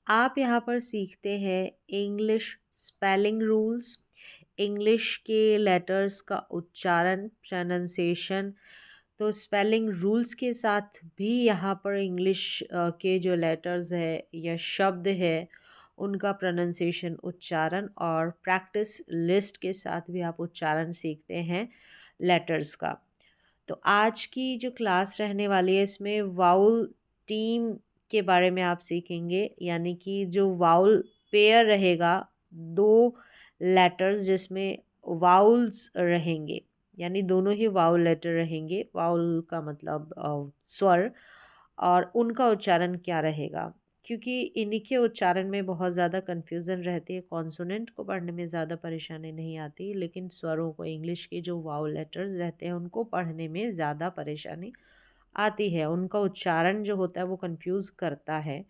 आप यहाँ पर सीखते हैं इंग्लिश स्पेलिंग रूल्स, इंग्लिश के लेटर्स का उच्चारण, प्रोनाउंसिएशन। तो स्पेलिंग रूल्स के साथ भी यहाँ पर इंग्लिश के जो लेटर्स है या शब्द है उनका प्रोनाउंसिएशन, उच्चारण, और प्रैक्टिस लिस्ट के साथ भी आप उच्चारण सीखते हैं लेटर्स का। तो आज की जो क्लास रहने वाली है इसमें वाउल टीम के बारे में आप सीखेंगे, यानी कि जो वाउल पेयर रहेगा, दो लेटर्स जिसमें वाउल्स रहेंगे, यानी दोनों ही वाउल लेटर रहेंगे। वाउल का मतलब स्वर, और उनका उच्चारण क्या रहेगा, क्योंकि इन्हीं के उच्चारण में बहुत ज़्यादा कन्फ्यूज़न रहती है। कॉन्सोनेंट को पढ़ने में ज़्यादा परेशानी नहीं आती, लेकिन स्वरों को, इंग्लिश के जो वाउल लेटर्स रहते हैं उनको पढ़ने में ज़्यादा परेशानी आती है। उनका उच्चारण जो होता है वो कंफ्यूज करता है।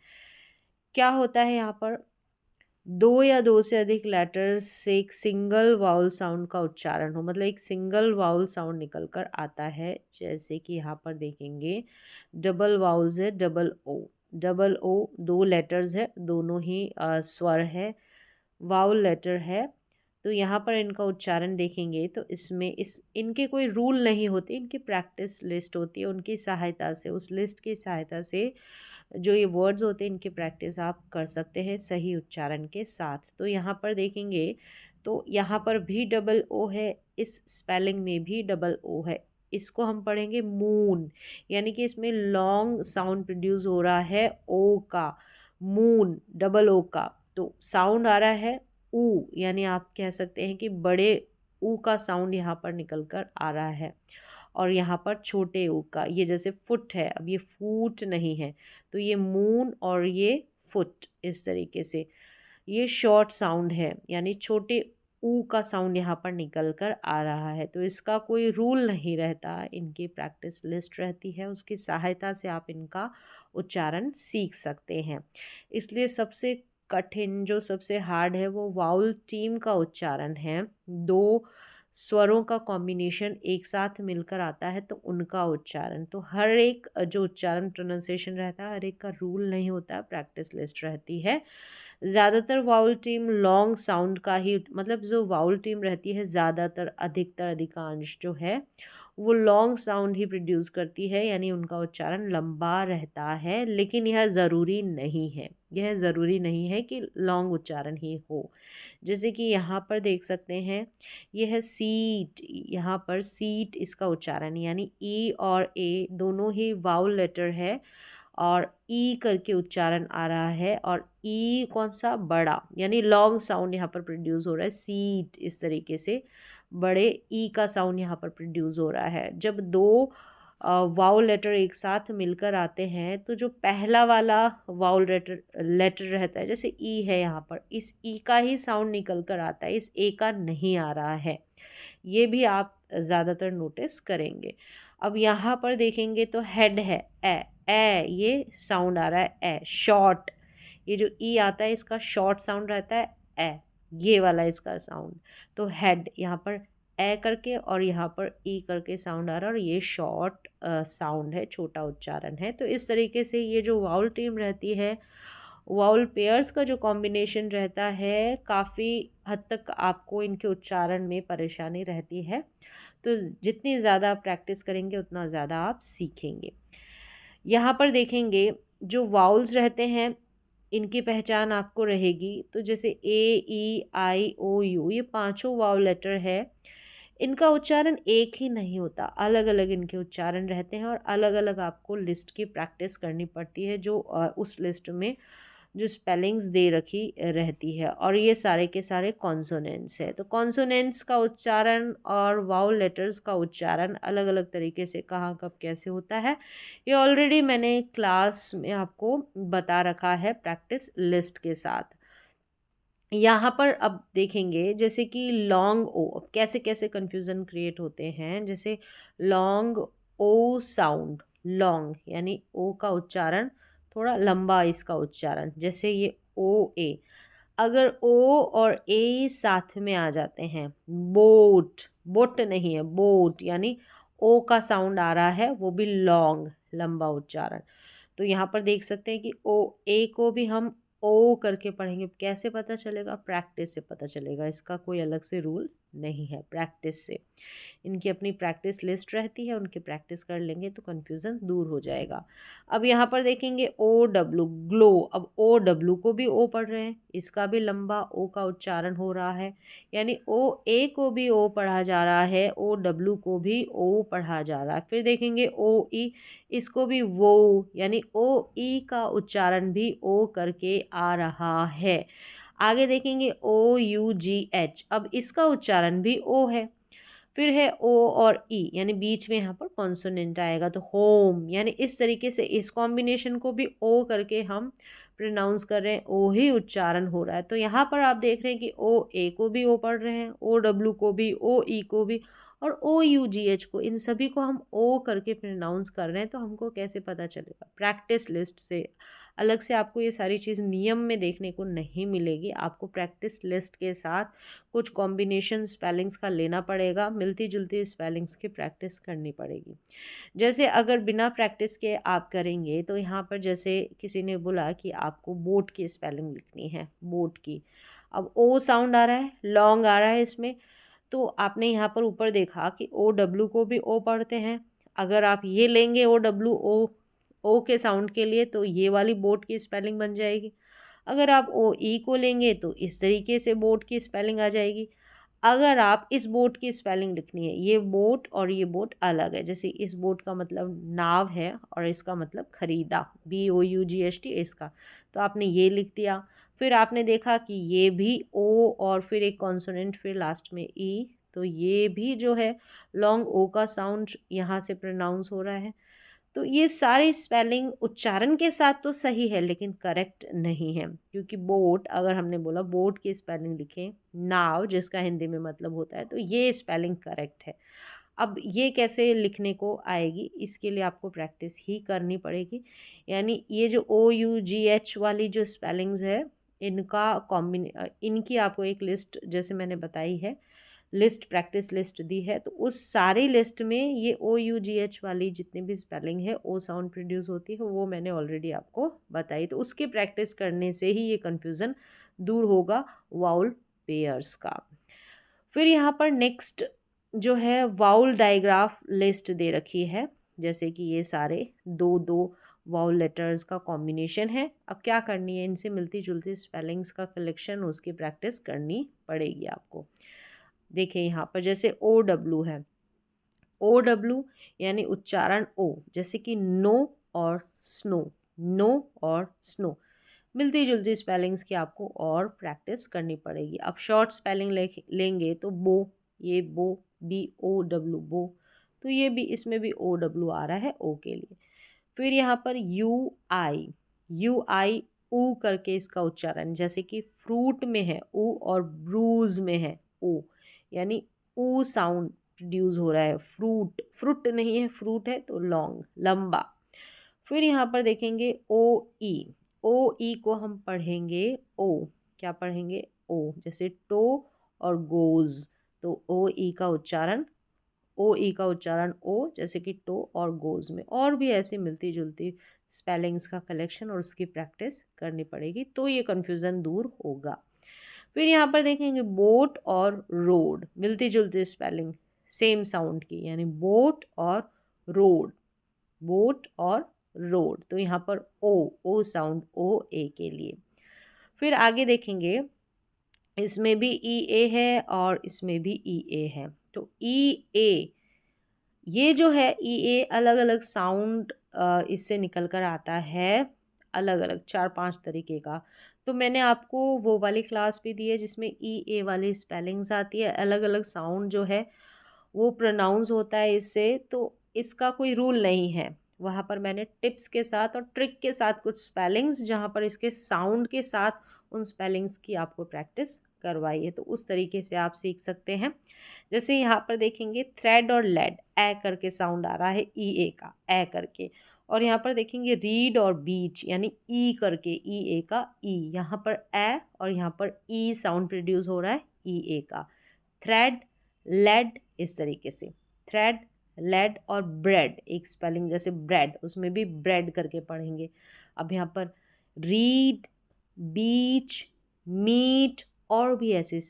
क्या होता है यहाँ पर, दो या दो से अधिक लेटर्स से एक सिंगल वाउल साउंड का उच्चारण हो, मतलब एक सिंगल वाउल साउंड निकल कर आता है। जैसे कि यहाँ पर देखेंगे डबल वाउल्स है, डबल ओ, डबल ओ, दो लेटर्स है, दोनों ही स्वर है, वाउल लेटर है। तो यहाँ पर इनका उच्चारण देखेंगे तो इसमें इनके कोई रूल नहीं होते, इनकी प्रैक्टिस लिस्ट होती है। उनकी सहायता से, उस लिस्ट की सहायता से जो ये वर्ड्स होते हैं इनकी प्रैक्टिस आप कर सकते हैं सही उच्चारण के साथ। तो यहाँ पर देखेंगे तो यहाँ पर भी डबल ओ है, इस स्पेलिंग में भी डबल ओ है। इसको हम पढ़ेंगे मून, यानी कि इसमें लॉन्ग साउंड प्रोड्यूस हो रहा है ओ का, मून डबल ओ का। तो साउंड आ रहा है ऊ, यानी आप कह सकते हैं कि बड़े ऊ का साउंड यहाँ पर निकल कर आ रहा है। और यहाँ पर छोटे ऊ का, ये जैसे फुट है, अब ये फूट नहीं है, तो ये मून और ये फुट, इस तरीके से ये शॉर्ट साउंड है, यानी छोटे ऊ का साउंड यहाँ पर निकल कर आ रहा है। तो इसका कोई रूल नहीं रहता, इनकी प्रैक्टिस लिस्ट रहती है, उसकी सहायता से आप इनका उच्चारण सीख सकते हैं। इसलिए सबसे कठिन, जो सबसे हार्ड है, वो वाउल टीम का उच्चारण है। दो स्वरों का कॉम्बिनेशन एक साथ मिलकर आता है तो उनका उच्चारण। तो हर एक जो उच्चारण प्रोनाउंसिएशन रहता है, हर एक का रूल नहीं होता, प्रैक्टिस लिस्ट रहती है। ज़्यादातर वाउल टीम लॉन्ग साउंड का ही, मतलब जो वाउल टीम रहती है ज़्यादातर, अधिकतर, अधिकांश जो है वो लॉन्ग साउंड ही प्रोड्यूस करती है, यानी उनका उच्चारण लंबा रहता है। लेकिन यह ज़रूरी नहीं है, यह ज़रूरी नहीं है कि लॉन्ग उच्चारण ही हो। जैसे कि यहाँ पर देख सकते हैं, यह है सीट, यहाँ पर सीट इसका उच्चारण, यानी ई और ए दोनों ही वाउल लेटर है और ई करके उच्चारण आ रहा है। और ई कौन सा, बड़ा, यानी लॉन्ग साउंड यहाँ पर प्रोड्यूस हो रहा है, सीट, इस तरीके से बड़े ई का साउंड यहाँ पर प्रोड्यूस हो रहा है। जब दो वाउल लेटर एक साथ मिलकर आते हैं तो जो पहला वाला वाउल लेटर लेटर रहता है, जैसे ई है यहाँ पर, इस ई का ही साउंड निकल कर आता है, इस ए का नहीं आ रहा है। ये भी आप ज़्यादातर नोटिस करेंगे। अब यहाँ पर देखेंगे तो हेड है, ए ये साउंड आ रहा है, ए शॉर्ट, ये जो ई आता है इसका शॉर्ट साउंड रहता है, ए ये वाला इसका साउंड। तो हेड यहाँ पर ए करके और यहाँ पर ई करके साउंड आ रहा है, और ये शॉर्ट साउंड है, छोटा उच्चारण है। तो इस तरीके से ये जो वाउल टीम रहती है, वाउल पेयर्स का जो कॉम्बिनेशन रहता है, काफ़ी हद तक आपको इनके उच्चारण में परेशानी रहती है। तो जितनी ज़्यादा आप प्रैक्टिस करेंगे उतना ज़्यादा आप सीखेंगे। यहाँ पर देखेंगे जो वाउल्स रहते हैं इनकी पहचान आपको रहेगी। तो जैसे ए, ई, आई, ओ, यू, ये पांचों वाउल लेटर है, इनका उच्चारण एक ही नहीं होता, अलग अलग इनके उच्चारण रहते हैं और अलग अलग आपको लिस्ट की प्रैक्टिस करनी पड़ती है, जो उस लिस्ट में जो स्पेलिंग्स दे रखी रहती है। और ये सारे के सारे कॉन्सोनेंट्स है। तो कॉन्सोनेंट्स का उच्चारण और वाउल लेटर्स का उच्चारण अलग अलग तरीके से कहाँ कब कैसे होता है, ये ऑलरेडी मैंने क्लास में आपको बता रखा है प्रैक्टिस लिस्ट के साथ। यहाँ पर अब देखेंगे जैसे कि लॉन्ग ओ, अब कैसे कैसे कन्फ्यूज़न क्रिएट होते हैं। जैसे लॉन्ग ओ साउंड, लॉन्ग यानी ओ का उच्चारण थोड़ा लंबा, इसका उच्चारण जैसे ये ओ ए, अगर ओ और ए साथ में आ जाते हैं, बोट, बोट नहीं है, बोट, यानी ओ का साउंड आ रहा है, वो भी लॉन्ग, लंबा उच्चारण। तो यहाँ पर देख सकते हैं कि ओ ए को भी हम ओ करके पढ़ेंगे। कैसे पता चलेगा? प्रैक्टिस से पता चलेगा, इसका कोई अलग से रूल नहीं है, प्रैक्टिस से। इनकी अपनी प्रैक्टिस लिस्ट रहती है, उनकी प्रैक्टिस कर लेंगे तो कन्फ्यूज़न दूर हो जाएगा। अब यहाँ पर देखेंगे ओ डब्लू, ग्लो। अब ओ डब्लू को भी ओ पढ़ रहे हैं, इसका भी लंबा ओ का उच्चारण हो रहा है, यानी ओ ए को भी ओ पढ़ा जा रहा है, ओ डब्लू को भी ओ पढ़ा जा रहा है। फिर देखेंगे ओ ई, इसको भी वो, यानी ओ ई का उच्चारण भी ओ करके आ रहा है। आगे देखेंगे ओ यू जी एच, अब इसका उच्चारण भी ओ है। फिर है ओ और ई, यानी बीच में यहाँ पर कॉन्सोनेंट आएगा तो होम, यानी इस तरीके से इस कॉम्बिनेशन को भी ओ करके हम प्रोनाउंस कर रहे हैं, ओ ही उच्चारण हो रहा है। तो यहाँ पर आप देख रहे हैं कि ओ ए को भी ओ पढ़ रहे हैं, ओ डब्ल्यू को भी, ओ ई को भी, और ओ यू जी एच को, इन सभी को हम ओ करके प्रोनाउंस कर रहे हैं। तो हमको कैसे पता चलेगा? प्रैक्टिस लिस्ट से। अलग से आपको ये सारी चीज़ नियम में देखने को नहीं मिलेगी, आपको प्रैक्टिस लिस्ट के साथ कुछ कॉम्बिनेशन स्पेलिंग्स का लेना पड़ेगा, मिलती जुलती स्पेलिंग्स की प्रैक्टिस करनी पड़ेगी। जैसे अगर बिना प्रैक्टिस के आप करेंगे तो यहाँ पर जैसे किसी ने बोला कि आपको बोट की स्पेलिंग लिखनी है, बोट की। अब ओ साउंड आ रहा है, लॉन्ग आ रहा है इसमें, तो आपने यहाँ पर ऊपर देखा कि ओ डब्ल्यू को भी ओ पढ़ते हैं। अगर आप ये लेंगे ओ डब्ल्यू ओ के साउंड के लिए, तो ये वाली बोट की स्पेलिंग बन जाएगी। अगर आप ओ ई को लेंगे तो इस तरीके से बोट की स्पेलिंग आ जाएगी। अगर आप इस बोट की स्पेलिंग लिखनी है, ये बोट और ये बोट अलग है, जैसे इस बोट का मतलब नाव है और इसका मतलब खरीदा, BOUGHT इसका, तो आपने ये लिख दिया। फिर आपने देखा कि ये भी ओ और फिर एक कॉन्सोनेंट, फिर लास्ट में ई, तो ये भी जो है लॉन्ग ओ का साउंड यहाँ से प्रोनाउंस हो रहा है। तो ये सारी स्पेलिंग उच्चारण के साथ तो सही है लेकिन करेक्ट नहीं है, क्योंकि बोट, अगर हमने बोला बोट की स्पेलिंग लिखें नाव, जिसका हिंदी में मतलब होता है, तो ये स्पेलिंग करेक्ट है। अब ये कैसे लिखने को आएगी? इसके लिए आपको प्रैक्टिस ही करनी पड़ेगी। यानी ये जो OUGH वाली जो स्पेलिंग्स है, इनका इनकी आपको एक लिस्ट, जैसे मैंने बताई है, लिस्ट, प्रैक्टिस लिस्ट दी है, तो उस सारी लिस्ट में ये OUGH वाली जितनी भी स्पेलिंग है, ओ साउंड प्रोड्यूस होती है, वो मैंने ऑलरेडी आपको बताई। तो उसकी प्रैक्टिस करने से ही ये कन्फ्यूज़न दूर होगा वाउल पेयर्स का। फिर यहाँ पर नेक्स्ट जो है वाउल डायग्राफ लिस्ट दे रखी है, जैसे कि ये सारे दो दो वाउल लेटर्स का कॉम्बिनेशन है। अब क्या करनी है? इनसे मिलती जुलती स्पेलिंग्स का कलेक्शन, उसकी प्रैक्टिस करनी पड़ेगी आपको। देखिए यहाँ पर जैसे ओ डब्लू है, ओ डब्लू यानी उच्चारण ओ, जैसे कि नो और स्नो, नो और स्नो, मिलती जुलती स्पेलिंग्स की आपको और प्रैक्टिस करनी पड़ेगी। अब शॉर्ट स्पेलिंग लेंगे तो बो, ये बो, BOW बो, तो ये भी, इसमें भी OW आ रहा है ओ के लिए। फिर यहाँ पर यू आई ऊ करके इसका उच्चारण, जैसे कि फ्रूट में है ऊ और ब्रूज में है ओ, यानी ऊ साउंड प्रोड्यूस हो रहा है। फ्रूट, फ्रूट नहीं है, फ्रूट है तो लॉन्ग, लंबा। फिर यहाँ पर देखेंगे ओ ई को हम पढ़ेंगे ओ, क्या पढ़ेंगे? ओ, जैसे टो और गोज, तो ओ ई का उच्चारण ओ, जैसे कि टो और गोज में। और भी ऐसी मिलती जुलती स्पेलिंग्स का कलेक्शन और उसकी प्रैक्टिस करनी पड़ेगी, तो ये कन्फ्यूज़न दूर होगा। फिर यहाँ पर देखेंगे बोट और रोड, मिलती जुलती स्पेलिंग सेम साउंड की, यानी बोट और रोड, बोट और रोड, तो यहाँ पर ओ साउंड ओ ए के लिए। फिर आगे देखेंगे, इसमें भी ई ए है और इसमें भी ई ए है, तो ई ए, ये जो है ई ए अलग अलग साउंड इससे निकल कर आता है, अलग अलग 4-5 तरीके का। तो मैंने आपको वो वाली क्लास भी दी है जिसमें ई ए वाली स्पेलिंग्स आती है, अलग अलग साउंड जो है वो प्रोनाउंस होता है इससे। तो इसका कोई रूल नहीं है, वहाँ पर मैंने टिप्स के साथ और ट्रिक के साथ कुछ स्पेलिंग्स, जहाँ पर इसके साउंड के साथ उन स्पेलिंग्स की आपको प्रैक्टिस करवाई है, तो उस तरीके से आप सीख सकते हैं। जैसे यहाँ पर देखेंगे थ्रेड और लेड, ए करके साउंड आ रहा है ई ए का, ए करके। और यहाँ पर देखेंगे रीड और बीच, यानी ई करके, ई ए का ई, यहाँ पर ए और यहाँ पर ई साउंड प्रोड्यूस हो रहा है ई ए का। थ्रेड, लेड, इस तरीके से थ्रेड, लेड। और ब्रेड, एक स्पेलिंग जैसे ब्रेड, उसमें भी ब्रेड करके पढ़ेंगे। अब यहाँ पर रीड, बीच, मीट, और भी ऐसी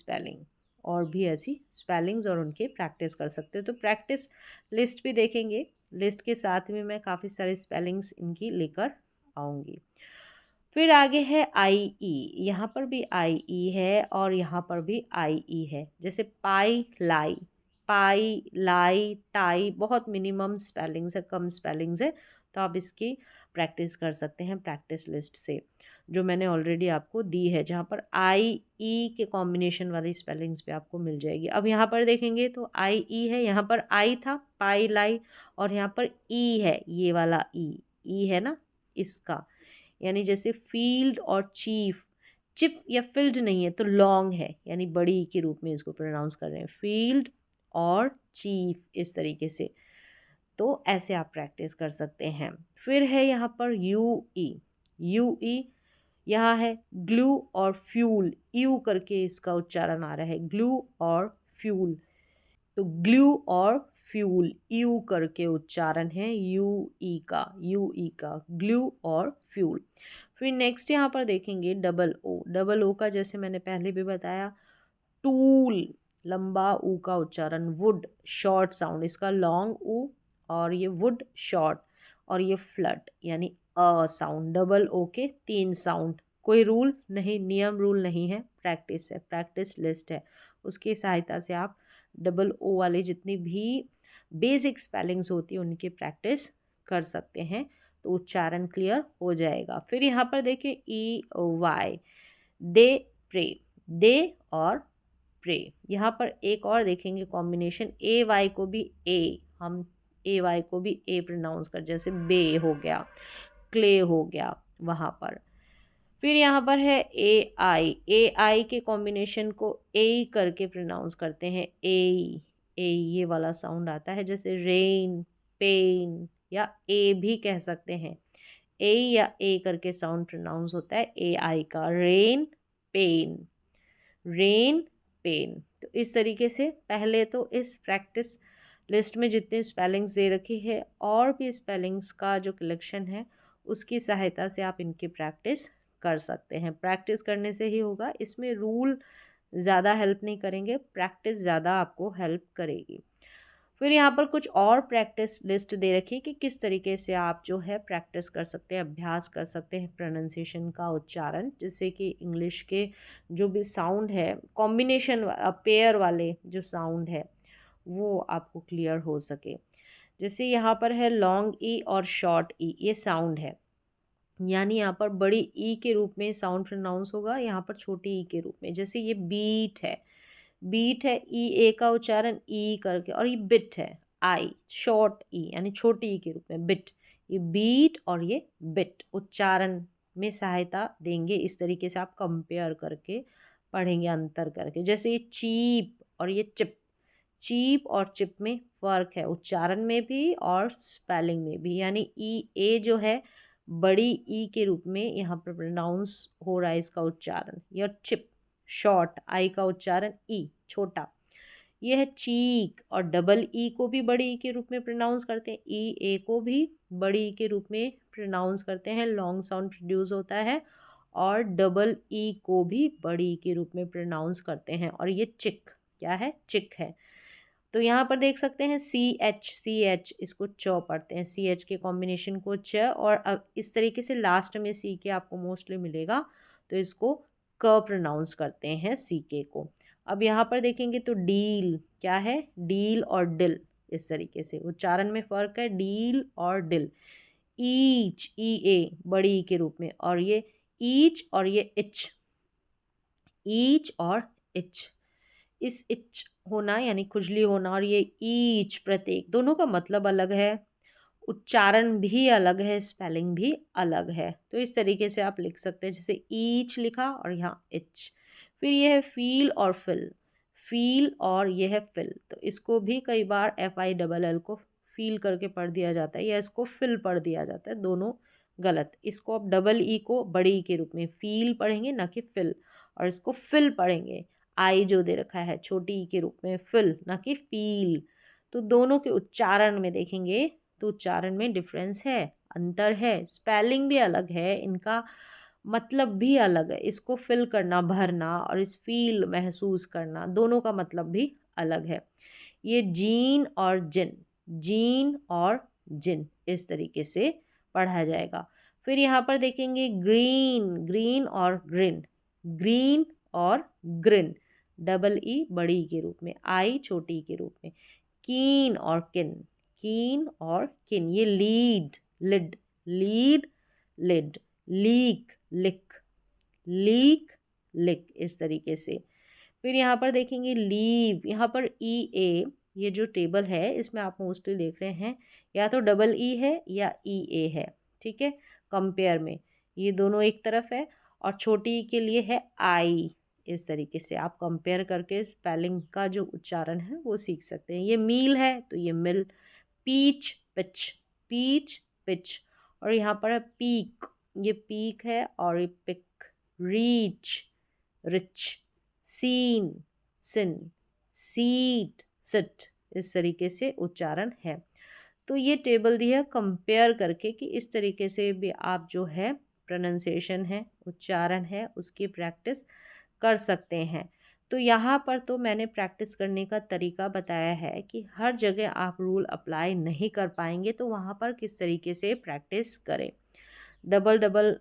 स्पेलिंग्स और उनके प्रैक्टिस कर सकते हो। तो प्रैक्टिस लिस्ट भी देखेंगे, लिस्ट के साथ में मैं काफ़ी सारी स्पेलिंग्स इनकी लेकर आऊँगी। फिर आगे है आई ई, यहाँ पर भी आई ई है और यहाँ पर भी आई ई है। जैसे पाई लाई टाई, बहुत मिनिमम स्पेलिंग्स है, कम स्पेलिंग्स है, तो आप इसकी प्रैक्टिस कर सकते हैं प्रैक्टिस लिस्ट से, जो मैंने ऑलरेडी आपको दी है, जहाँ पर आई ई के कॉम्बिनेशन वाली स्पेलिंग्स पे आपको मिल जाएगी। अब यहाँ पर देखेंगे तो आई ई है, यहाँ पर आई था पाई लाई, और यहाँ पर ई है, ये वाला ई है ना इसका, यानी जैसे फील्ड और चीफ, चिप या फील्ड नहीं है तो लॉन्ग है, यानी बड़ी के रूप में इसको प्रोनाउंस कर रहे हैं, फील्ड और चीफ, इस तरीके से। तो ऐसे आप प्रैक्टिस कर सकते हैं। फिर है यहाँ पर यू ई, यहाँ है ग्लू और फ्यूल, यू करके इसका उच्चारण आ रहा है, ग्लू और फ्यूल, तो ग्लू और फ्यूल, यू करके उच्चारण है, यू ई का ग्लू और फ्यूल। फिर नेक्स्ट यहाँ पर देखेंगे डबल ओ का, जैसे मैंने पहले भी बताया, टूल, लंबा ऊ का उच्चारण, वुड शॉर्ट साउंड इसका, लॉन्ग ऊ, और ये वुड शॉर्ट, और ये फ्लड यानी अ साउंड, डबल ओ के 3 साउंड। कोई रूल नहीं, नियम रूल नहीं है, प्रैक्टिस है, प्रैक्टिस लिस्ट है, उसकी सहायता से आप डबल ओ वाले जितनी भी बेसिक स्पेलिंग्स होती है उनकी प्रैक्टिस कर सकते हैं, तो उच्चारण क्लियर हो जाएगा। फिर यहाँ पर देखिए ई वाई, दे प्रे, दे और प्रे। यहाँ पर एक और देखेंगे कॉम्बिनेशन, ए वाई को भी ए, हम ए वाई को भी ए प्रोनाउंस कर, जैसे बे हो गया, क्ले हो गया वहाँ पर। फिर यहाँ पर है ए आई के कॉम्बिनेशन को ए करके प्रोनाउंस करते हैं, ए ये वाला साउंड आता है, जैसे रेन, पेन, या ए भी कह सकते हैं, ए या ए करके साउंड प्रोनाउंस होता है ए आई का, पेन रेन पेन। तो इस तरीके से पहले तो इस प्रैक्टिस लिस्ट में जितनी स्पेलिंग्स दे रखी है और भी स्पेलिंग्स का जो कलेक्शन है उसकी सहायता से आप इनकी प्रैक्टिस कर सकते हैं। प्रैक्टिस करने से ही होगा, इसमें रूल ज़्यादा हेल्प नहीं करेंगे, प्रैक्टिस ज़्यादा आपको हेल्प करेगी। फिर यहाँ पर कुछ और प्रैक्टिस लिस्ट दे रखी है कि किस तरीके से आप जो है प्रैक्टिस कर सकते हैं, अभ्यास कर सकते हैं प्रोनाउंसिएशन का, उच्चारण, जिससे कि इंग्लिश के जो भी साउंड है, कॉम्बिनेशन पेयर वाले जो साउंड है वो आपको क्लियर हो सके। जैसे यहाँ पर है लॉन्ग ई और शॉर्ट ई, ये साउंड है, यानी यहाँ पर बड़ी ई के रूप में साउंड प्रोनाउंस होगा, यहाँ पर छोटी ई के रूप में। जैसे ये बीट है ई ए का उच्चारण ई करके, और ये बिट है आई शॉर्ट ई, यानी छोटी ई के रूप में बिट, ये बीट और ये बिट उच्चारण में सहायता देंगे। इस तरीके से आप कंपेयर करके पढ़ेंगे, अंतर करके। जैसे ये चीप और ये चिप, चीप और चिप में फ़र्क है, उच्चारण में भी और स्पेलिंग में भी, यानी ई ए जो है बड़ी ई के रूप में यहाँ पर प्रोनाउंस हो रहा है इसका उच्चारण, या चिप शॉर्ट आई का उच्चारण ई छोटा, ये है चीक, और डबल ई को भी बड़ी ई के रूप में प्रोनाउंस करते हैं, ई ए को भी बड़ी ई के रूप में प्रोनाउंस करते हैं, लॉन्ग साउंड प्रोड्यूस होता है, और डबल ई को भी बड़ी ई के रूप में प्रोनाउंस करते हैं। और ये चिक क्या है, चिक है। तो यहाँ पर देख सकते हैं सी एच इसको च पढ़ते हैं, सी एच के कॉम्बिनेशन को च, और अब इस तरीके से लास्ट में सी के आपको मोस्टली मिलेगा, तो इसको क प्रोनाउंस करते हैं सी के को। अब यहाँ पर देखेंगे तो डील क्या है, डील और डिल, इस तरीके से उच्चारण में फ़र्क है, डील और डिल। ईच ई ए बड़ी ई के रूप में, और ये ईच और ये इच, ईच और इच, इस इच होना यानी खुजली होना, और ये ईच प्रत्येक, दोनों का मतलब अलग है, उच्चारण भी अलग है, स्पेलिंग भी अलग है। तो इस तरीके से आप लिख सकते हैं, जैसे ईच लिखा और यहाँ इच। फिर ये है फील और फिल, फील और ये है फिल, तो इसको भी कई बार FILL को फील करके पढ़ दिया जाता है, या इसको फिल पढ़ दिया जाता है, दोनों गलत। इसको आप डबल ई को बड़ी ई के रूप में फील पढ़ेंगे, ना कि फिल, और इसको फिल पढ़ेंगे, आई जो दे रखा है छोटी ई के रूप में, फिल ना कि फील। तो दोनों के उच्चारण में देखेंगे तो उच्चारण में डिफरेंस है, अंतर है, स्पेलिंग भी अलग है इनका, मतलब भी अलग है। इसको फिल करना, भरना और इस फील महसूस करना, दोनों का मतलब भी अलग है। ये जीन और जिन, जीन और जिन इस तरीके से पढ़ा जाएगा। फिर यहाँ पर देखेंगे ग्रीन, ग्रीन और ग्रिन, ग्रीन और ग्रिन, डबल ई बड़ी के रूप में, आई छोटी के रूप में। कीन और किन, कीन और किन। ये lead, lid, lead, lid, leak, lick, leak, lick इस तरीके से। फिर यहाँ पर देखेंगे लीव, यहाँ पर ई ए, ये जो टेबल है इसमें आप मोस्टली देख रहे हैं या तो डबल ई है या ई ए है, ठीक है। कंपेयर में ये दोनों एक तरफ है और छोटी के लिए है आई। इस तरीके से आप कंपेयर करके स्पेलिंग का जो उच्चारण है वो सीख सकते हैं। ये मील है तो ये मिल, पीच पिच, पीच पिच। और यहाँ पर है पीक, ये पीक है और ये पिक, रीच, रिच, सीन, सिन, सीट, सिट इस तरीके से उच्चारण है। तो ये टेबल दी है कंपेयर करके कि इस तरीके से भी आप जो है प्रोनाउंसिएशन है, उच्चारण है, उसकी प्रैक्टिस कर सकते हैं। तो यहाँ पर तो मैंने प्रैक्टिस करने का तरीका बताया है कि हर जगह आप रूल अप्लाई नहीं कर पाएंगे, तो वहाँ पर किस तरीके से प्रैक्टिस करें। डबल डबल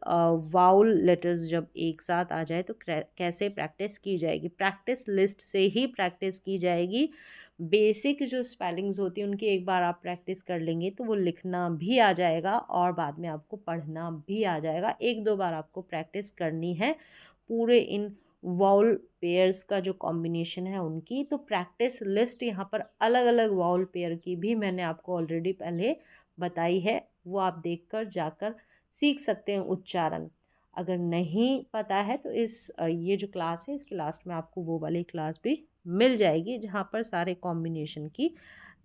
वाउल लेटर्स जब एक साथ आ जाए तो कैसे प्रैक्टिस की जाएगी, प्रैक्टिस लिस्ट से ही प्रैक्टिस की जाएगी। बेसिक जो स्पेलिंग्स होती हैं उनकी एक बार आप प्रैक्टिस कर लेंगे तो वो लिखना भी आ जाएगा और बाद में आपको पढ़ना भी आ जाएगा। एक दो बार आपको प्रैक्टिस करनी है पूरे इन वाउल पेयर्स का जो कॉम्बिनेशन है उनकी। तो प्रैक्टिस लिस्ट यहाँ पर अलग अलग वाउल पेयर की भी मैंने आपको ऑलरेडी पहले बताई है, वो आप देखकर जाकर सीख सकते हैं उच्चारण। अगर नहीं पता है तो इस ये जो क्लास है इसके लास्ट में आपको वो वाली क्लास भी मिल जाएगी जहाँ पर सारे कॉम्बिनेशन की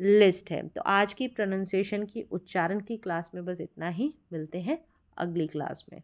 लिस्ट है। तो आज की प्रोनाउंसिएशन की, उच्चारण की क्लास में बस इतना ही। मिलते हैं अगली क्लास में।